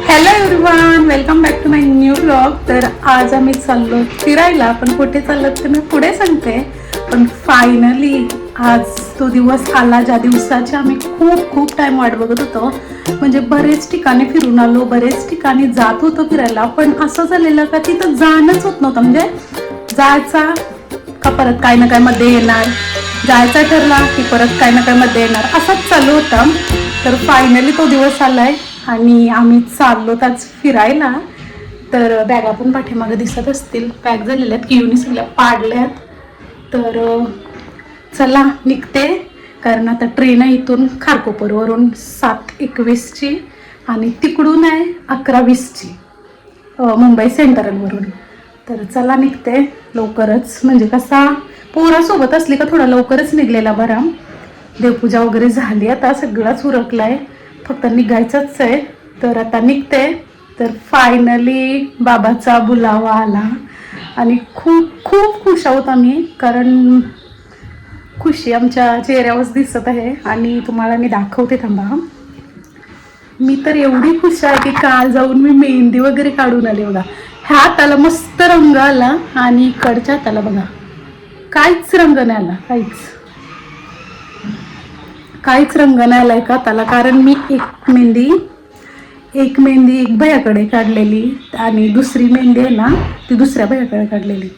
Hello everyone, welcome back to my new blog. तर आज आम्ही चाललो फिरायला. पण कुठे चाललो ते मी पुढे सांगते. पण फायनली आज तो दिवस आला ज्या दिवसाची आम्ही खूप खूप टाइम वाट बघत होतो. म्हणजे बरेच ठिकाणी फिरून आलो, बरेच ठिकाणी जात होतो फिरायला, पण असं झालेलं का तिथं जाणंच होत नव्हतं. म्हणजे जायचा का परत काय ना काय मध्ये येणार, जायचा ठरला की परत काय ना काय मध्ये येणार, असंच चालू होतं. तर फायनली तो दिवस आलाय आणि आम्ही चाललो आज फिरायला. तर बॅगा पण पाठीमागे दिसत असतील, पॅक झालेल्या आहेत, किवनी सगळ्या पाडल्यात. तर चला निघते, कारण आता ट्रेन आहे इथून खारकोपरवरून 7:21ची आणि तिकडून आहे 11:20ची मुंबई सेंट्रलवरून. तर चला निघते लवकरच. म्हणजे कसा पोरासोबत असली का थोडा लवकरच निघलेला बरा. देवपूजा वगैरे झाली, आता सगळाच उरकलाय, फक्त निघायचंच आहे. तर आता निघते. तर फायनली बाबाचा बुलावा आला आणि खूप खूप खुश आहोत आम्ही, कारण खुशी आमच्या चेहऱ्यावर दिसत आहे आणि तुम्हाला मी दाखवते, थांबा. मी तर एवढी खुश आहे की काल जाऊन मी मेहंदी वगैरे काढून आले बघा. ह्या हाताला मस्त रंग आला आणि इकडच्या हाताला बघा काहीच रंग नाही आला, काहीच रंग नाही आलाय का त्याला. कारण मी एक मेहंदी एक भैयाकडे काढलेली आणि दुसरी मेहंदी आहे ना ती दुसऱ्या भैयाकडे काढलेली.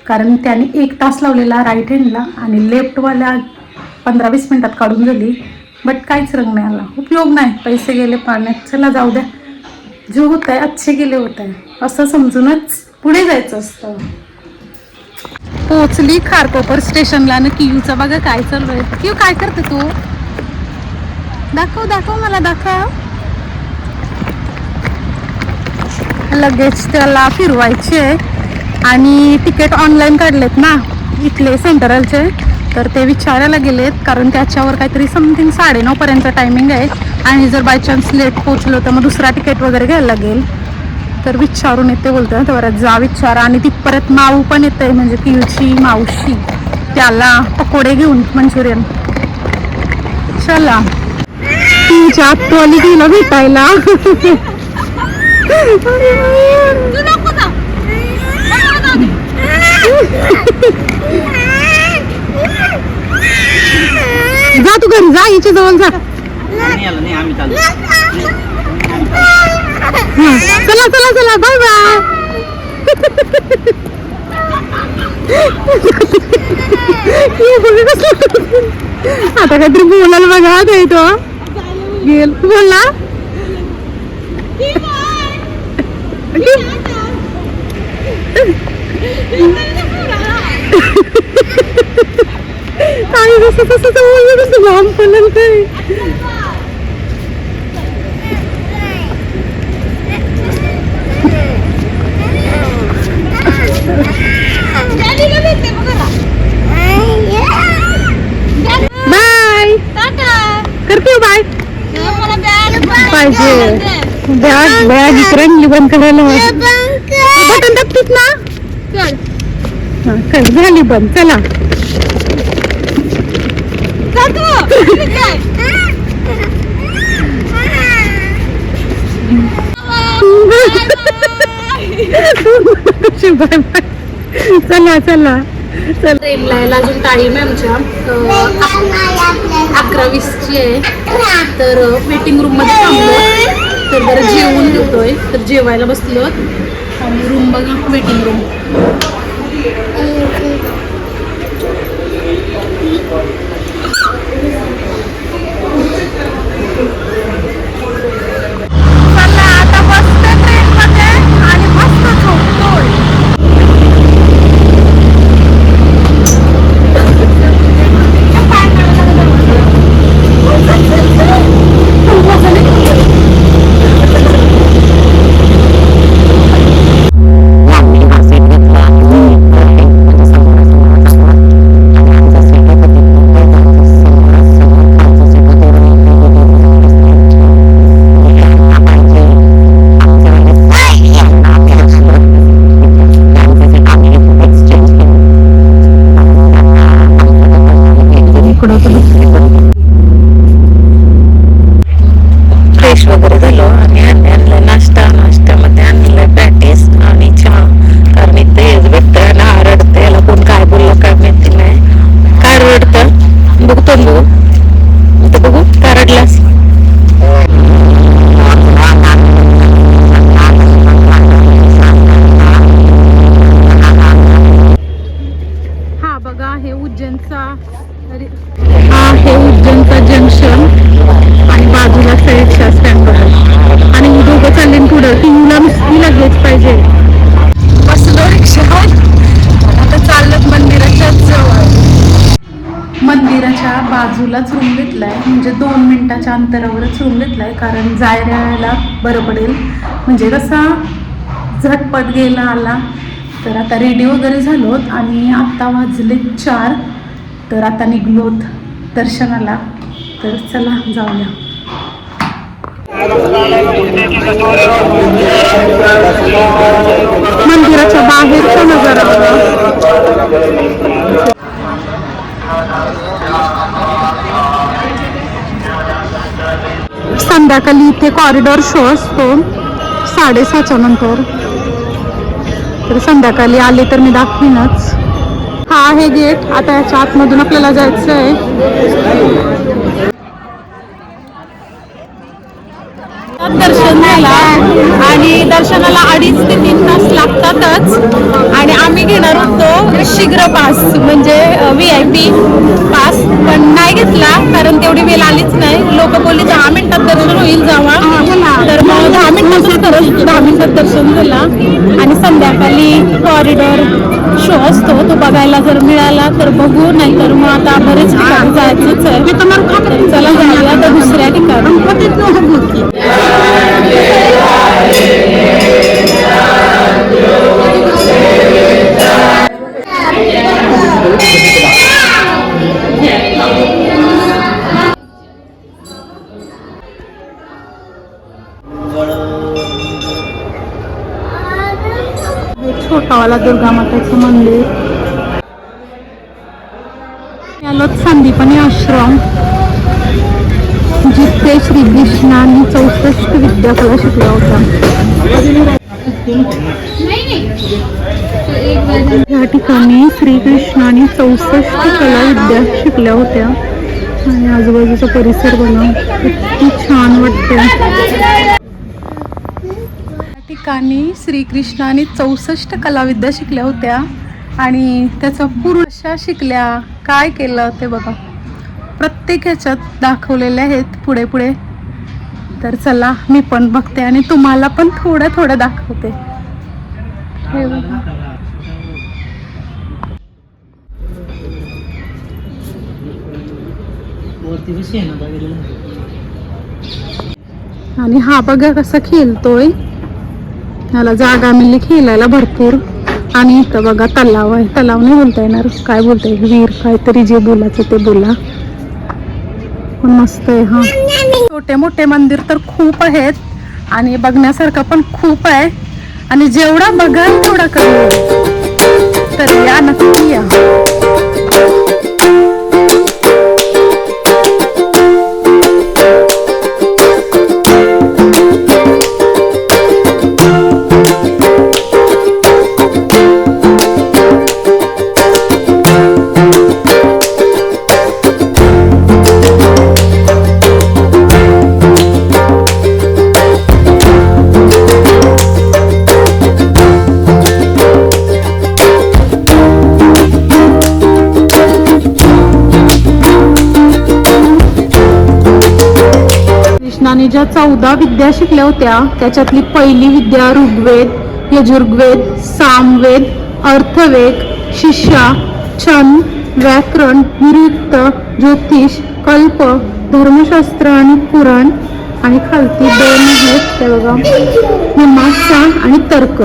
कारण त्याने 1 तास लावलेला राईट हँडला आणि लेफ्टवाल्या 15-20 मिनिटात काढून झाली. बट काहीच रंग नाही आला, उपयोग नाही, पैसे गेले पाण्यात. चला जाऊ द्या, जो होत आहे अच्छे गेले होत आहे असं समजूनच पुढे जायचं असतं. पोचली खारकोपर स्टेशनला ना. कियूचा बघा काय चालू आहे. कियू काय करते तू? दाखव मला, दाखव. लगेच त्याला फिरवायचे आणि तिकीट ऑनलाईन काढलेत ना इथले सेंट्रलचे. तर ते विचारायला गेलेत, कारण त्याच्यावर काहीतरी समथिंग 9:30 पर्यंत टायमिंग आहे आणि जर बाय चान्स लेट पोचलो तर मग दुसरा तिकीट वगैरे घ्यायला लागेल. तर विचारून येते बोलतो ना, तर जा विचारा. आणि ती परत माऊ पण येते, म्हणजे कियूची मावशी, त्याला पकोडे घेऊन मंचुरियन. चला तिच्या आत्तवाली तिला भेटायला. जा तू घरी जा, हिच्या जवळ जा. चला चला चला, बाय बाय. आता काहीतरी बोलायला बघा ते तो गेल बोलला. काही जसं तसं बोललं तसं लांब पडलं काय. बाय करते बाय. पाहिजे बॅग इकडे बंद करायला बटन दाबतीत ना. कर झाली बंद. चला बाय बाय. चला चला चला. ट्रेनला यायला अजून टाईम आहे आमच्या 11:20ची आहे. तर वेटिंग रूम मध्ये थांबलो. तर जरा जेवून घेतोय. तर जेवायला बसलो आणि रूम बघा, वेटिंग रूम. आता मस्त ट्रेन मध्ये आणि मस्त झोपतोय. जवळच रूम घेतलाय, म्हणजे 2 मिनिटाच्या अंतरावरच रूम घेतलाय, कारण जायला बरं पडेल. म्हणजे कसा झटपट गेला आला. तर आता रेडी वगैरे झालोत आणि आता वाजले 4. तर आता निघलोत दर्शनाला. तर चला जाऊया. मंदिराच्या बाहेरचा नजारा बघा. संध्याकाळी इथे कॉरिडॉर शो असतो 6:30च्या नंतर. तर संध्याकाळी आले तर मी दाखवीनच. हा आहे गेट. आता याच्या आतमधून आपल्याला जायचं आहे. दर्शन झाला आणि दर्शनाला 2.5 ते 3 तास लागतातच. आणि आम्ही घेणार होतो शीघ्र पास, म्हणजे VIP पास, पण नाही घेतला कारण तेवढी वेळ आलीच नाही. लोक बोलली 10 मिनिटात दर्शन होईल जावा, तर मग 10 मिनिटात दर्शन झालं. आणि संध्याकाळी कॉरिडॉर शो असतो, तो बघायला जर मिळाला तर बघू, नाही तर मग आता बरेच ठिकाणी जायचंच आहे. चला जाऊया आता दुसऱ्या ठिकाणी. छोटावाला दुर्गा माताचं मंदिर. यालाच संदीपनी आश्रम, जिथे श्रीकृष्णांनी 64 विद्याकला शिकल्या होत्या. या ठिकाणी श्रीकृष्णांनी 64 कला विद्या शिकल्या होत्या. आणि आजूबाजूचा परिसर बघा किती छान वाटतं. ठिकाणी श्रीकृष्णाने 64 कलाविद्या शिकल्या होत्या आणि त्याचा पूर्ण कशा शिकल्या, काय केलं ते बघा. प्रत्येक ह्याच्यात दाखवलेले आहेत पुढे पुढे. तर चला मी पण बघते आणि तुम्हाला पण थोडं थोडं दाखवते. हे बघा. आणि हा बघा कसा खेळतोय. ह्याला जागा मिळली खेळायला भरपूर. आणि इथं बघा तलाव आहे. तलाव नाही बोलता येणार, काय बोलता येईल, विहीर, काहीतरी जे बोलायचं ते बोला. पण मस्त आहे. हा, छोटे मोठे मंदिर तर खूप आहेत आणि बघण्यासारखं पण खूप आहे. आणि जेवढा बघाल तेवढा कमी. तर या नक्की या. कृष्णाने ज्या 14 विद्या शिकल्या होत्या त्याच्यातली पहिली विद्या ऋग्वेद, यजुर्वेद, सामवेद, अर्थवेद, शिक्षा, छंद, व्याकरण, निरुक्त, ज्योतिष, कल्प, धर्मशास्त्र आणि पुराण. आणि खालती 2 आहेत त्या बघा, मीमांसा आणि तर्क.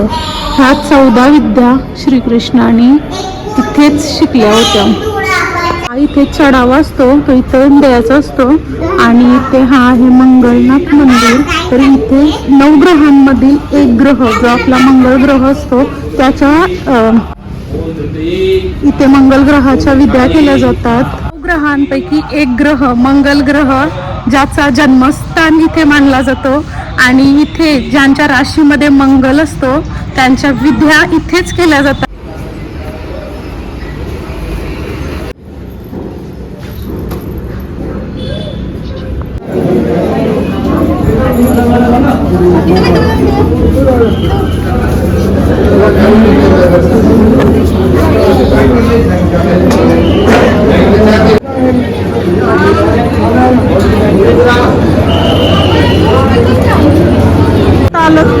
ह्या 14 विद्या श्रीकृष्णाने तिथेच शिकल्या होत्या. इथे चढावा असतो तो इथं द्यायचा असतो. आणि इथे हा आहे मंगलनाथ मंदिर. तर इथे 9 ग्रहांमधील एक ग्रह जो आपला मंगळ ग्रह असतो त्याच्या इथे मंगल ग्रहाच्या विद्या केल्या जातात. 9 ग्रहांपैकी एक ग्रह मंगल ग्रह, ज्याचा जन्मस्थान इथे मानला जातो. आणि इथे ज्यांच्या राशीमध्ये मंगल असतो त्यांच्या विद्या इथेच केल्या जातात.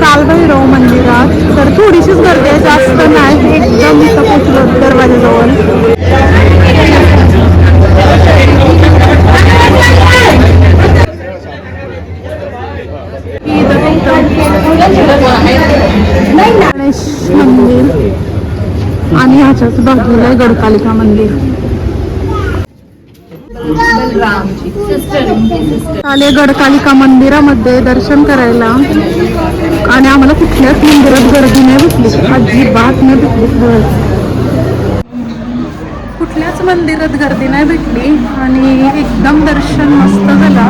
कालभैरव मंदिरात तर थोडीशीच गर्दी आहे, जास्त नाही. एकदम इथं पोचलो दरवाजाजवळ. गणेश मंदिर आणि ह्याच्याच बाजूला आहे गडकालिका मंदिर. आले गडकालिका मंदिरामध्ये दर्शन करायला आणि आम्हाला कुठल्याच मंदिरात गर्दी नाही भेटली, अजिबात नाही भेटली. कुठल्याच मंदिरात गर्दी नाही भेटली आणि एकदम दर्शन मस्त झालं.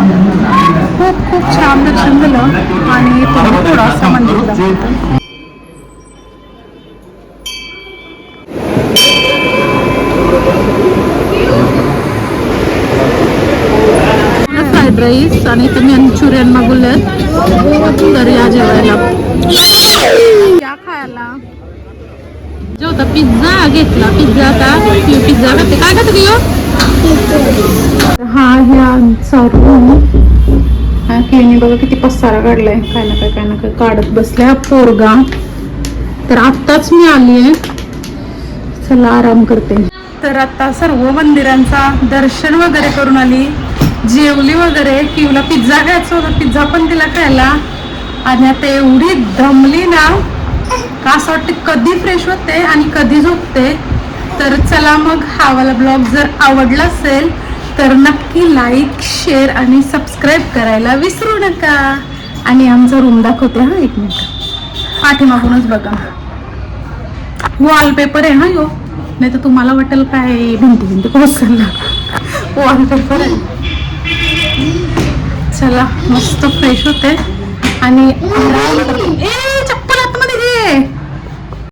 खूप खूप छान दर्शन झालं आणि थोडासा मंदिर दाखवतं. फ्राईड राईस आणि तुम्ही मंचुरियन मागवलेत तर या जेवायला या खायला जेवता. पिझ्झा घेतला. पिझ्झा आता पिझ्झा खाते. काय खाते यो? हा हे आमचा रूम. हा केळीने बघा किती पसारा काढलाय. काय ना काय काढत बसलाय पोरगा. तर आत्ताच मी आली आहे. चला आराम करते. तर आता सर्व मंदिरांचा दर्शन वगैरे करून आली, जेवली वगैरे. किवला पिझ्झा खायचा होता, पिझ्झा पण तिला खायला. आणि आता एवढी दमली ना का असं वाटते कधी फ्रेश होते आणि कधी झोपते. तर चला मग हा वाला ब्लॉग जर आवडला असेल तर नक्की लाईक, शेअर आणि सबस्क्राईब करायला विसरू नका. आणि आमचा रूम दाखवते. हा एक मिनिट, पाठीमागूनच बघा. वॉलपेपर आहे हा यो, नाही तर तुम्हाला वाटेल काय भिंती कोसळला. वॉलपेपर आहे. चला मस्त फ्रेश होते आणि